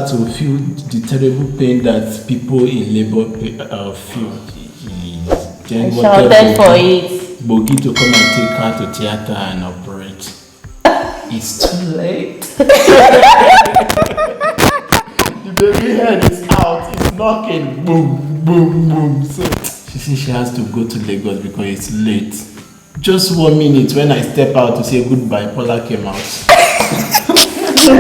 to feel the terrible pain that people in labor feel. I shouted for it. Bogi to come and take her to theater and operate. It's too late. The baby head is out. It's knocking. Boom, boom, boom. So she says she has to go to Lagos because it's late. Just 1 minute when I step out to say goodbye, Paula came out. So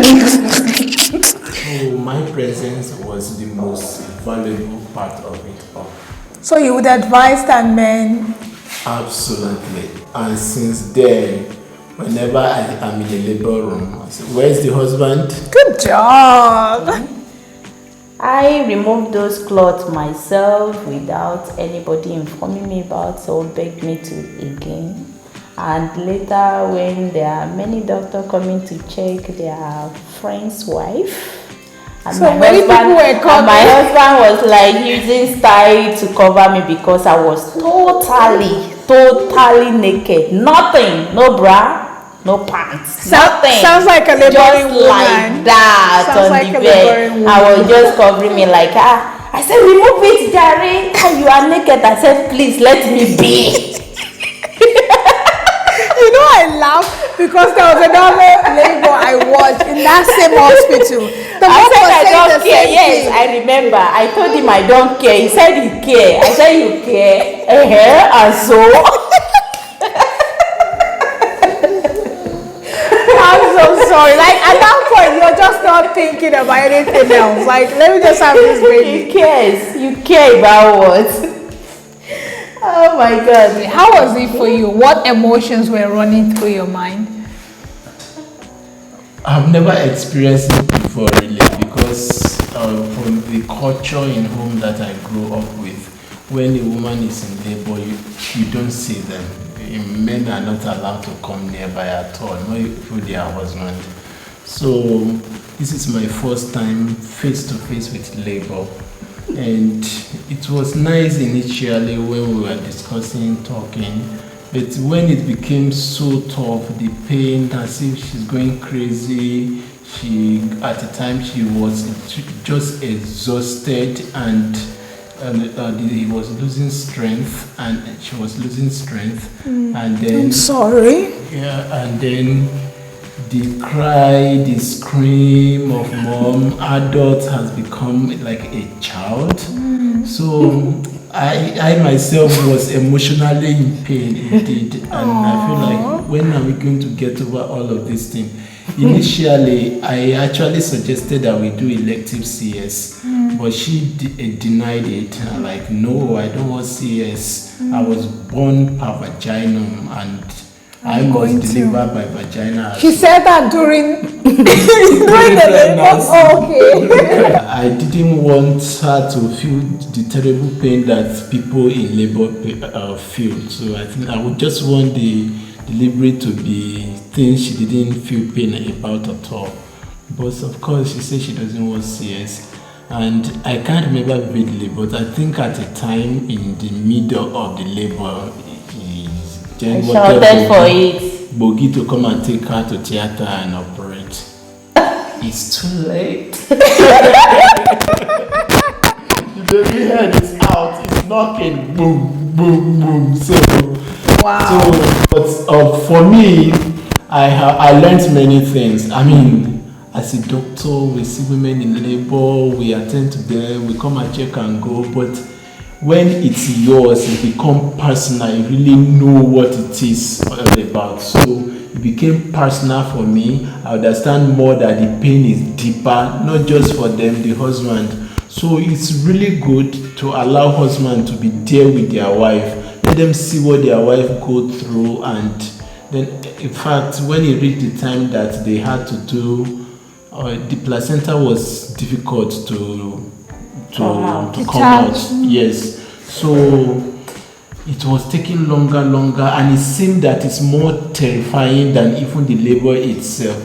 my presence was the most valuable part of it all. So you would advise that men? Absolutely. And since then, whenever I am in the labor room, I say, where's the husband? Good job. I removed those cloths myself without anybody informing me about, so begged me to again. And later, when there are many doctors coming to check their friend's wife, and so many people were coming. My husband was like using style to cover me because I was totally naked. Nothing, no bra, no pants, nothing. Sounds like a laboring woman. Like that. Sounds on like the a bed. laboring woman. I was just covering me like, I said, remove it, Jerry. You are naked. I said, please let me be. You know, I laugh because there was another labor I watched in that same hospital. I said I don't care. Yes, I remember. I told him I don't care. He said he care. I said you care. And so. I'm so sorry. Like at that point, you're just not thinking about anything else. Like, let me just have this baby. He cares. You care about what? Oh my God. How was it for you? What emotions were running through your mind? I've never experienced it before, really, because from the culture in home that I grew up with, when a woman is in labor, you don't see them. Men are not allowed to come nearby at all, not even their husband. So this is my first time face to face with labor. And it was nice initially when we were discussing, talking, but when it became so tough, the pain, as if she's going crazy, at the time she was just exhausted, and he was losing strength, and she was losing strength, and then I'm sorry. Yeah, and then the cry, the scream of mom, adult has become like a child. So I myself was emotionally in pain indeed, and I feel like, when are we going to get over all of these things? Initially, I actually suggested that we do elective CS, but she denied it. Like, no, I don't want CS. I was born per vaginum, and I must deliver by vagina. She said that during the labor. Okay. I didn't want her to feel the terrible pain that people in labor feel. So I think I would just want the delivery to be things she didn't feel pain about at all. But of course, she said she doesn't want CS. And I can't remember vividly, but I think at the time in the middle of the labor, I shouted for it. Bogi to come and take her to theater and operate. It's too late. The baby head is out. It's knocking. Boom, boom, boom. So, but for me, I learned many things. I mean, as a doctor, we see women in labor, we attend to them, we come and check and go. But when it's yours, it becomes personal. You really know what it is all about. So it became personal for me. I understand more that the pain is deeper, not just for them, the husband. So it's really good to allow husband to be there with their wife. Let them see what their wife go through, and then, in fact, when it reached the time that they had to do, the placenta was difficult to come out. Yes. So it was taking longer, and it seemed that it's more terrifying than even the labor itself.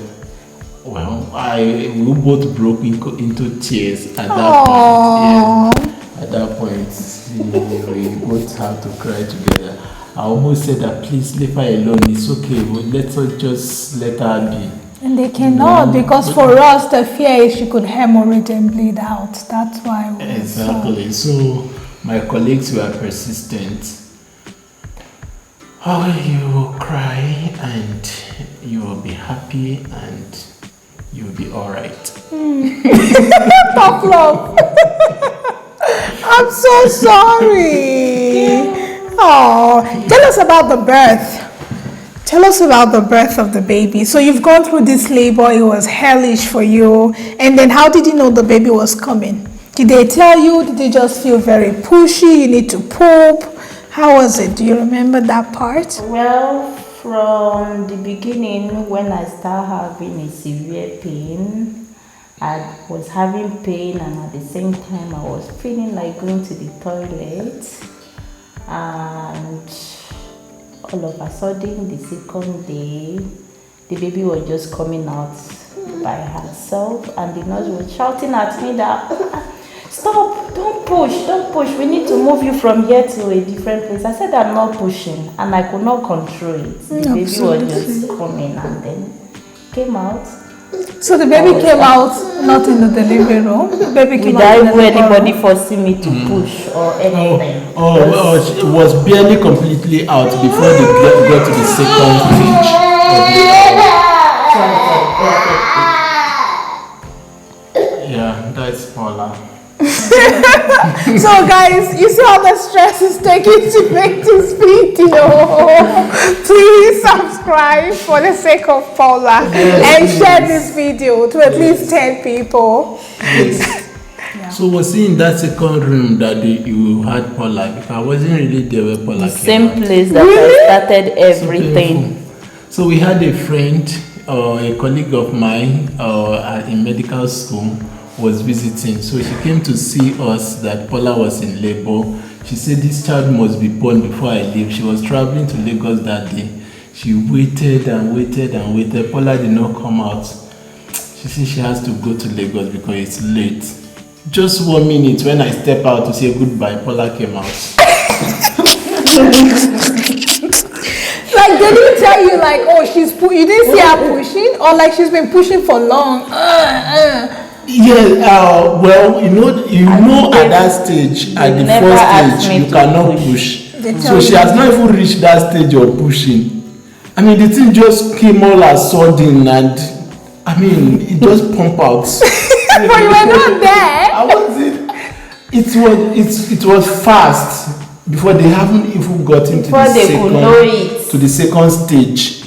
Well, we both broke into tears at that point. Yeah. At that point, we both had to cry together. I almost said that, please leave her alone. It's okay. Let's just let her be. And they cannot, because for us the fear is she could hemorrhage and bleed out. That's why we Exactly. So my colleagues were persistent. Oh, you will cry and you will be happy and you will be alright. Tough love. I'm so sorry. Oh, tell us about the birth. Tell us about the birth of the baby. So you've gone through this labor, it was hellish for you. And then how did you know the baby was coming? Did they tell you? Did you just feel very pushy? You need to poop? How was it? Do you remember that part? Well, from the beginning, when I started having a severe pain, I was having pain and at the same time I was feeling like going to the toilet. And all of a sudden, the second day, the baby was just coming out by herself, and the nurse was shouting at me that, stop, don't push, we need to move you from here to a different place. I said I'm not pushing, and I could not control it. The baby was just coming and then came out. So the baby came out not in the delivery room. The baby came out without anybody forcing me to push or anything. It was barely completely out before they got to the second stage of the Yeah, that's Paula. So guys, you see how the stress is taking to make this video. Please subscribe for the sake of Paula and share this video to at least 10 people. Yes. So was it in that second room that you had Paula? Because I wasn't really there where Paula came Same out. place that I started everything. So we had a friend, a colleague of mine in medical school was visiting. So she came to see us that Paula was in labor. She said this child must be born before I leave. She was traveling to Lagos that day. She waited and waited and waited. Paula did not come out. She said she has to go to Lagos because it's late. Just 1 minute when I step out to say goodbye, Paula came out. Like they didn't tell you like, oh, you didn't see her pushing, or like she's been pushing for long. Yeah, well, you know at that stage, at the first stage, you cannot push. So she has not even reached that stage of pushing. I mean, the thing just came all as sudden, and I mean, it just pumped out. But you were not there. I wasn't. It was fast before they haven't even gotten to the second stage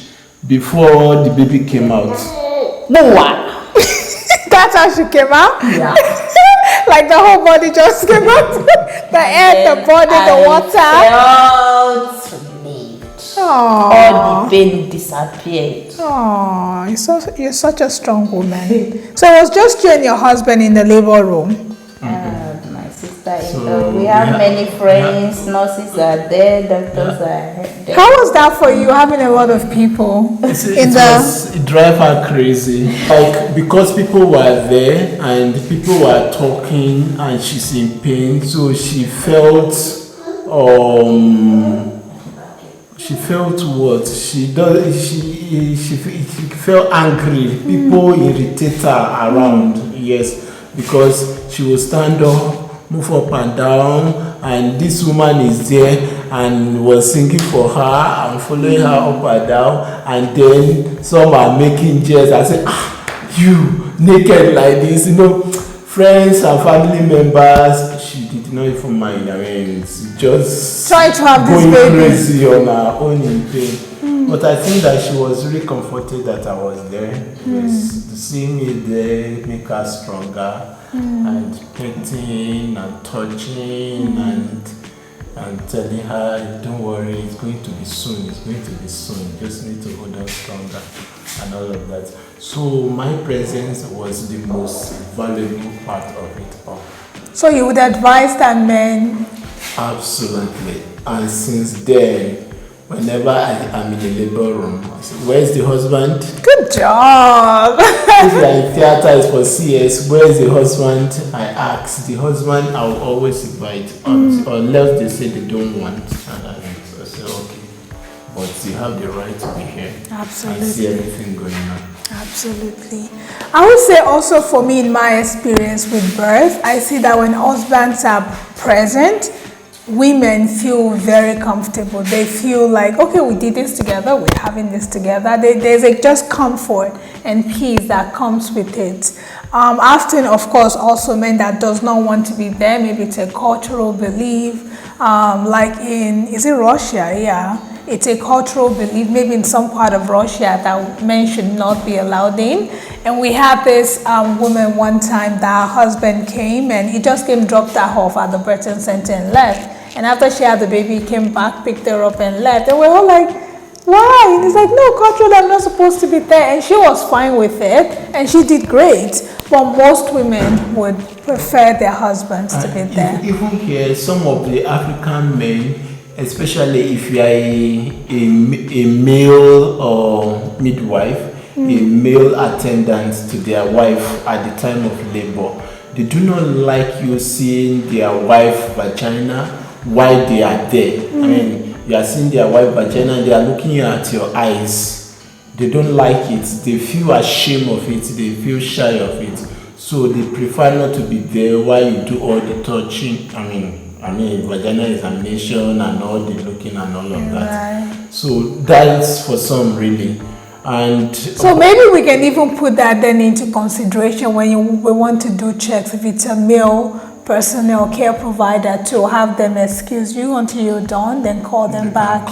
before the baby came out. No. That's how she came out? Yeah. Like the whole body just came out. The air, the body, the water. Felt relieved. All the pain disappeared. Oh, you're such a strong woman. So it was just you and your husband in the labor room? My sister, we have many friends, nurses are there, doctors are there. How was that for you, having a lot of people It drive her crazy. Like, because people were there and people were talking and she's in pain, so she felt what? She felt angry. People irritate her around, yes, because she will stand up, move up and down, and this woman is there and was singing for her and following her up and down, and then some are making jest. I said, you naked like this, friends and family members. She did not even mind. I mean, it's just trying to have going this baby crazy on her own in pain. But I think that she was really comforted that I was there. Seeing me there make her stronger, and petting and touching and telling her, don't worry, it's going to be soon, you just need to hold on stronger and all of that. So my presence was the most valuable part of it all. So you would advise that men? Absolutely. And since then, whenever I am in the labor room, I say, where's the husband? Good job. If like theater is for CS, where's the husband? I ask. The husband I will always invite, unless they say they don't want. And I say, okay, but you have the right to be here. Absolutely. And see everything going on. Absolutely. I would say also for me, in my experience with birth, I see that when husbands are present, women feel very comfortable. They feel like, okay, we did this together, we're having this together. There's a just comfort and peace that comes with it. Often, of course, also men that does not want to be there, maybe it's a cultural belief, like is it Russia? Yeah. It's a cultural belief, maybe in some part of Russia, that men should not be allowed in. And we had this woman one time that her husband came and he just came, dropped her off at the birthing center and left. And after she had the baby, he came back, picked her up and left. And we're all like, why? And he's like, no, culturally I'm not supposed to be there. And she was fine with it and she did great. But most women would prefer their husbands to be there. Even here, some of the African men, especially if you are a male or midwife, a male attendant to their wife at the time of labor, they do not like you seeing their wife vagina while they are there. I mean, you are seeing their wife vagina and they are looking at your eyes. They don't like it. They feel ashamed of it. They feel shy of it. So they prefer not to be there while you do all the touching. I mean, vaginal examination and all the looking and all of that. Right. So that's for some really. And so maybe we can even put that then into consideration when we want to do checks. If it's a male personnel care provider, to have them excuse you until you're done, then call them back.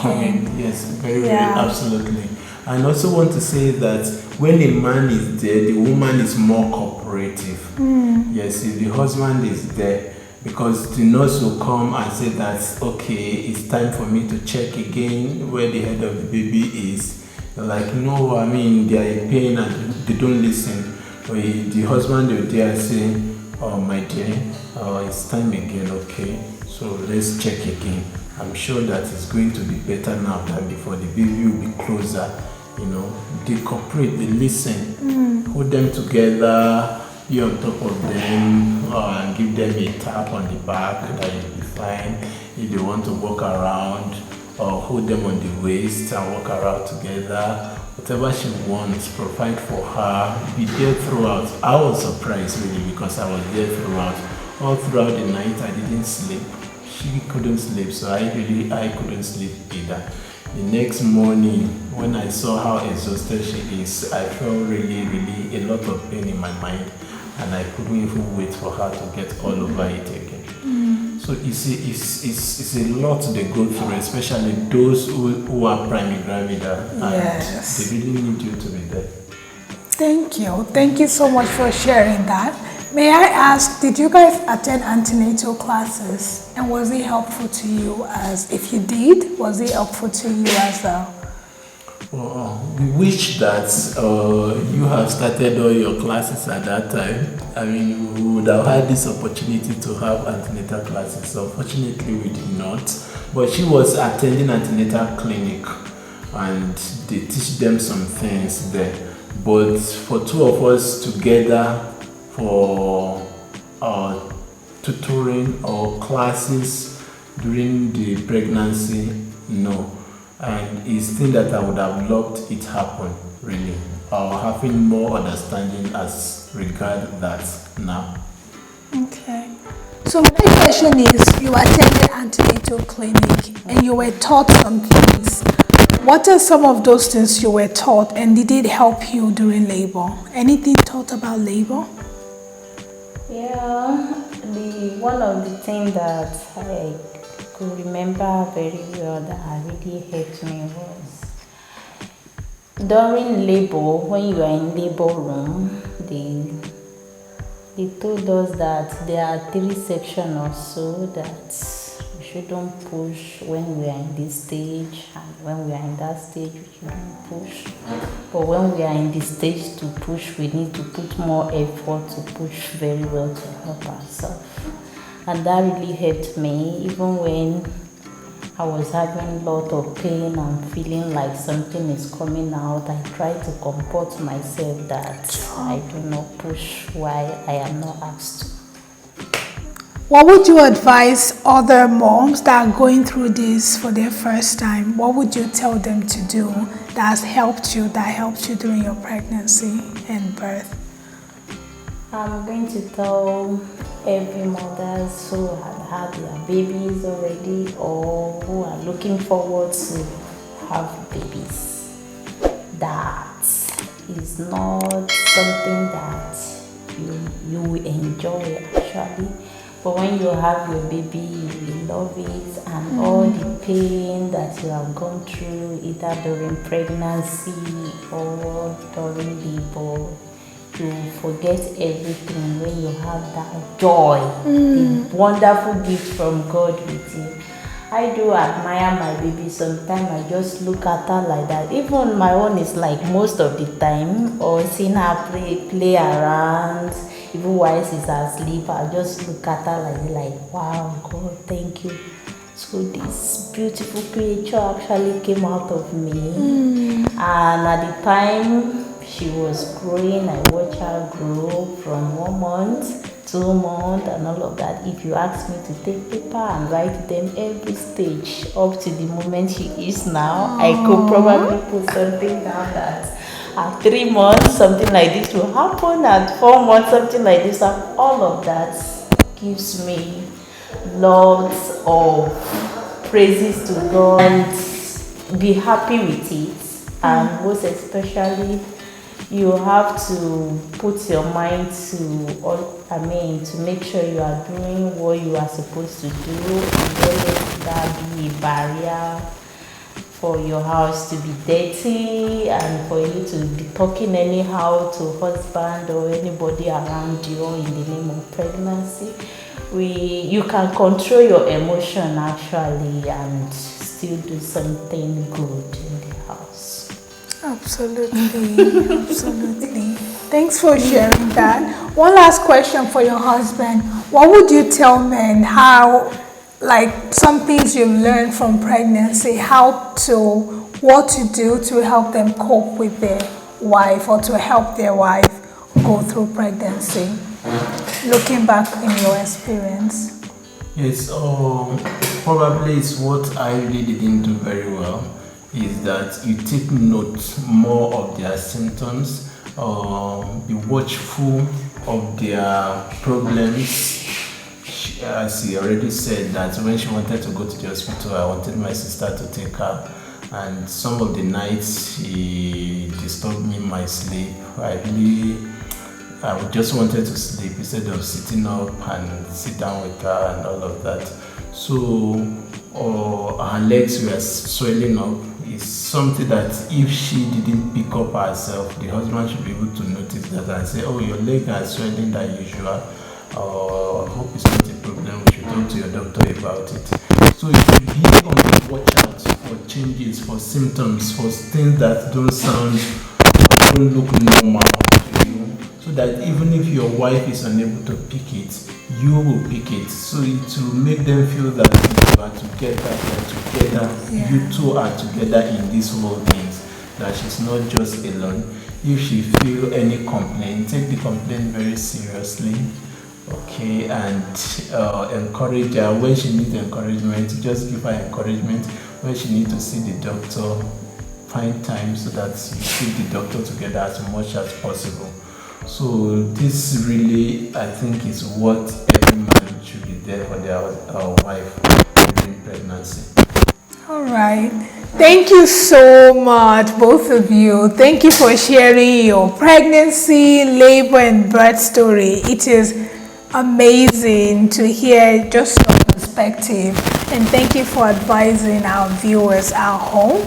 Yes, very, absolutely. And also want to say that when a man is there, the woman is more cooperative. Yes, if the husband is there, because the nurse will come and say that, okay, it's time for me to check again where the head of the baby is. They're like, no, I mean, they are in pain and they don't listen. But the husband will there say, oh, my dear, it's time again, okay? So let's check again. I'm sure that it's going to be better now than before. The baby will be closer, you know. They cooperate, they listen, hold them together, be on top of them, and give them a tap on the back that you'll be fine. If they want to walk around, or hold them on the waist and walk around together, whatever she wants, provide for her, be there throughout. I was surprised really because I was there throughout. All throughout the night I didn't sleep. She couldn't sleep, so I couldn't sleep either. The next morning, when I saw how exhausted she is, I felt really a lot of pain in my mind, and I couldn't even wait for her to get all over it again. So you see, it's a lot they go through, especially those who are primigravida, and they really need you to be there. Thank you so much for sharing that. May I ask, did you guys attend antenatal classes, and was it helpful to you? As if you did, was it helpful to you as well? We wish that you have started all your classes at that time. I mean, we would have had this opportunity to have antenatal classes. So unfortunately, we did not. But she was attending antenatal clinic, and they teach them some things there. But for two of us together for tutoring or classes during the pregnancy, no. And it's thing that I would have loved it happen, really, or having more understanding as regard that now. Okay. So my question is, you attended antenatal clinic and you were taught some things. What are some of those things you were taught, and did it help you during labor? Anything taught about labor? Yeah, one of the things that I could remember very well that really helped me was during labor, when you are in labor room, they told us that there are 3 sections or so that we shouldn't push when we are in this stage, and when we are in that stage we shouldn't push. But when we are in this stage to push, we need to put more effort to push very well to help ourselves. And that really helped me, even when I was having a lot of pain and feeling like something is coming out. I try to comport myself that I do not push while I am not asked to. What would you advise other moms that are going through this for their first time? What would you tell them to do that helped you during your pregnancy and birth? I'm going to tell every mothers who had their babies already or who are looking forward to have babies that is not something that you enjoy actually. But when you have your baby, you love it, and all the pain that you have gone through either during pregnancy or during labor, you forget everything when you have that joy, the wonderful gift from God with you. I do admire my baby. Sometimes I just look at her like that. Even my own is like most of the time, or seeing her play around. Even while she's asleep, I just look at her like wow, God, thank you. So this beautiful creature actually came out of me. And at the time she was growing, I watched her grow from 1 month, 2 months, and all of that. If you ask me to take paper and write them every stage up to the moment she is now, I could probably put something down that at 3 months something like this will happen, at 4 months something like this, and all of that gives me lots of praises to God and be happy with it. And most especially, you have to put your mind to make sure you are doing what you are supposed to do, and don't let that be a barrier for your house to be dirty and for you to be talking anyhow to husband or anybody around you in the name of pregnancy. You can control your emotion actually and still do something good in the house. Absolutely, absolutely. Thanks for sharing that. One last question for your husband. What would you tell men how, like some things you've learned from pregnancy, what to do to help them cope with their wife or to help their wife go through pregnancy? Looking back in your experience. Yes, probably it's what I really didn't do very well, is that you take note more of their symptoms, be watchful of their problems. As he already said, that when she wanted to go to the hospital, I wanted my sister to take her, and some of the nights he disturbed me in my sleep. I just wanted to sleep instead of sitting up and sit down with her and all of that. So her legs were swelling up. It's something that if she didn't pick up herself, the husband should be able to notice that and say, oh, your leg are swelling than usual. I hope it's not a problem. We should talk to your doctor about it. So you should be on the watch out for changes, for symptoms, for things that don't look normal to you. So that even if your wife is unable to pick it, you will pick it. So it will make them feel that you are together, you two are together in this whole thing. That she's not just alone. If she feel any complaint, take the complaint very seriously. Okay, and encourage her when she needs encouragement. Just give her encouragement. When she needs to see the doctor, find time so that you see the doctor together as much as possible. So this really, I think, is what every man should be there for their wife during pregnancy. All right. Thank you so much, both of you. Thank you for sharing your pregnancy, labor, and birth story. It is amazing to hear just your perspective, and thank you for advising our viewers at home.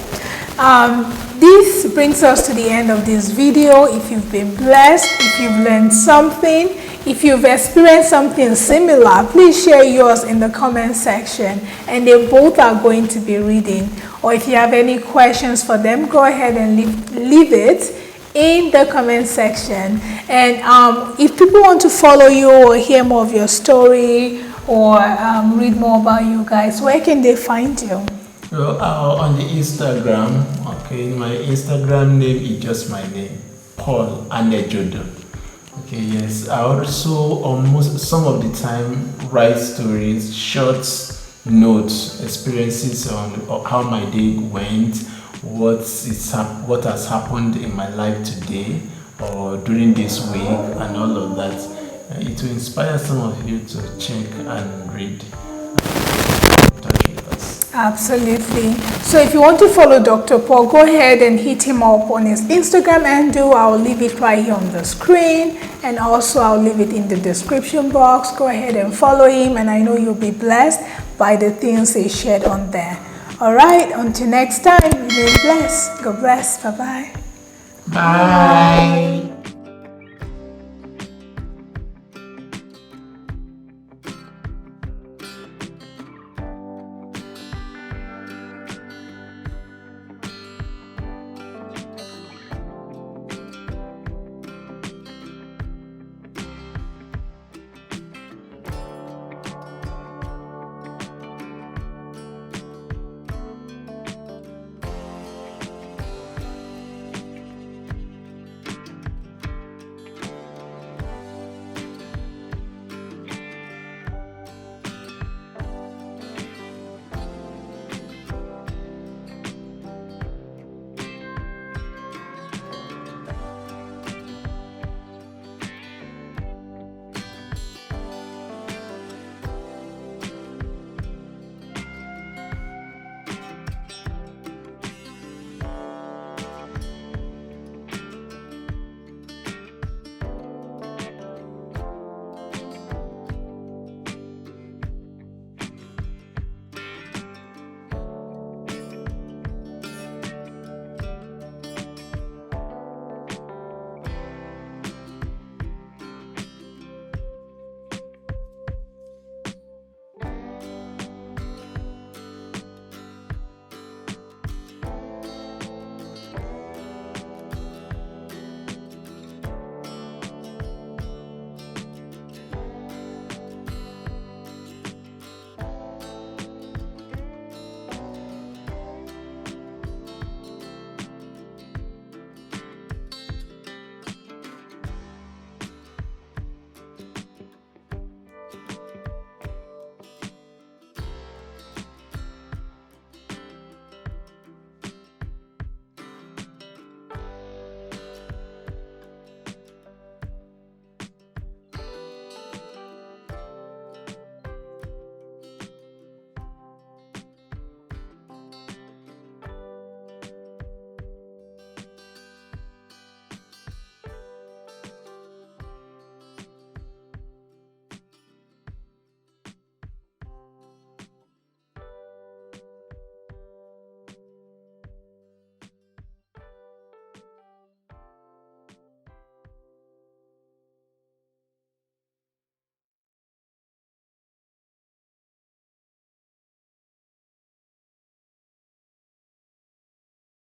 This brings us to the end of this video. If you've been blessed, if you've learned something, if you've experienced something similar, please share yours in the comment section, and they both are going to be reading. Or if you have any questions for them, go ahead and leave it in the comment section. And if people want to follow you or hear more of your story or read more about you guys, where can they find you? Well, on the Instagram, okay, my Instagram name is just my name, Paul Anejodo. Okay, yes, I also almost some of the time write stories, short notes, experiences on how my day went, what has happened in my life today or during this week and all of that. It will inspire some of you to check and read. Touch with us. Absolutely. So if you want to follow Dr. Paul, go ahead and hit him up on his Instagram handle. I'll leave it right here on the screen, and also I'll leave it in the description box. Go ahead and follow him, and I know you'll be blessed by the things he shared on there. All right, until next time, remain blessed. God bless. Bye-bye. Bye.